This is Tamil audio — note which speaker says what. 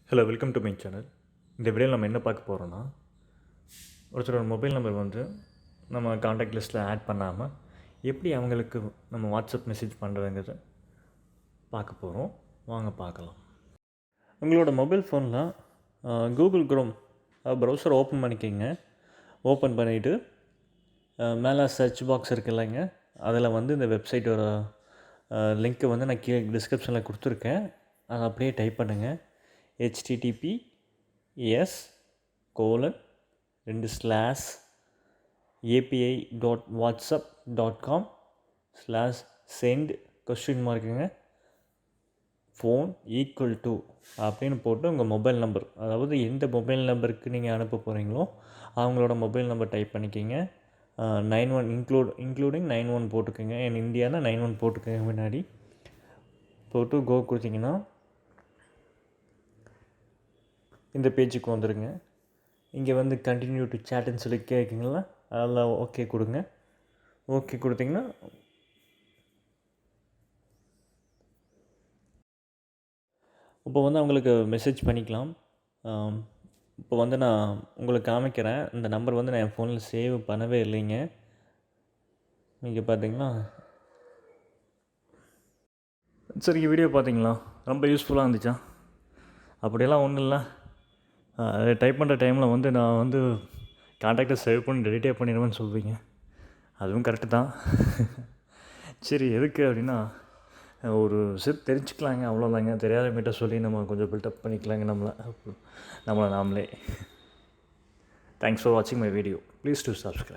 Speaker 1: Hello, welcome to my channel. இந்த வீடியோவில் நம்ம என்ன பார்க்க போகிறோன்னா, ஒருத்தரோட மொபைல் நம்பர் வந்து நம்ம காண்டாக்ட் லிஸ்ட்டில் ஆட் பண்ணாமல் எப்படி அவங்களுக்கு நம்ம வாட்ஸ்அப் மெசேஜ் பண்ணுறதுங்கிறத பார்க்க போகிறோம். வாங்க பார்க்கலாம். உங்களோட மொபைல் ஃபோனில் கூகுள் குரோம் ப்ரௌசர் ஓப்பன் பண்ணிக்கோங்க. ஓப்பன் பண்ணிவிட்டு மேலே சர்ச் பாக்ஸ் இருக்குது இல்லைங்க, அதில் வந்து இந்த வெப்சைட்டோட லிங்க்கை வந்து நான் கீழே டிஸ்கிரிப்ஷனில் கொடுத்துருக்கேன். அதை அப்படியே டைப் பண்ணுங்கள். https://api.whatsapp.com/send phone equal to அப்படின்னு போட்டு உங்கள் மொபைல் நம்பர், அதாவது எந்த மொபைல் நம்பருக்கு நீங்கள் அனுப்ப போகிறீங்களோ அவங்களோட மொபைல் நம்பர் டைப் பண்ணிக்கிங்க. 91 இன்க்ளூடிங் 91 போட்டுக்கோங்க. என் இந்தியாவில் 91 போட்டுக்கோங்க. முன்னாடி போட்டு கோ கொடுத்தீங்கன்னா இந்த பேஜுக்கு வந்துடுங்க. இங்கே வந்து கண்டினியூ டு சேட்டுன்னு சொல்லி கேட்குங்களா, அதில் ஓகே கொடுங்க. ஓகே கொடுத்தீங்கன்னா இப்போ வந்து அவங்களுக்கு மெசேஜ் பண்ணிக்கலாம். இப்போ வந்து நான் உங்களுக்கு காமிக்கிறேன். இந்த நம்பர் வந்து நான் என் ஃபோனில் சேவ் பண்ணவே இல்லைங்க. நீங்கள் பார்த்தீங்களா? சரி, வீடியோ பார்த்தீங்களா? ரொம்ப யூஸ்ஃபுல்லாக இருந்துச்சா? அப்படியெல்லாம் ஒன்றும் இல்லை. டைப் பண்ணுற டைமில் வந்து நான் வந்து காண்டாக்டை சேவ் பண்ணி டெலிட்டே பண்ணிடுவேன்னு சொல்வீங்க. அதுவும் கரெக்டு தான். சரி, எதுக்கு அப்படின்னா ஒரு தெரிஞ்சுக்கலாங்க, அவ்வளோதாங்க. தெரியாதவங்கிட்ட சொல்லி நம்ம கொஞ்சம் பில்டப் பண்ணிக்கலாங்க நம்மளை நாமளே. தேங்க்ஸ் ஃபார் வாட்சிங் my video. Please to subscribe.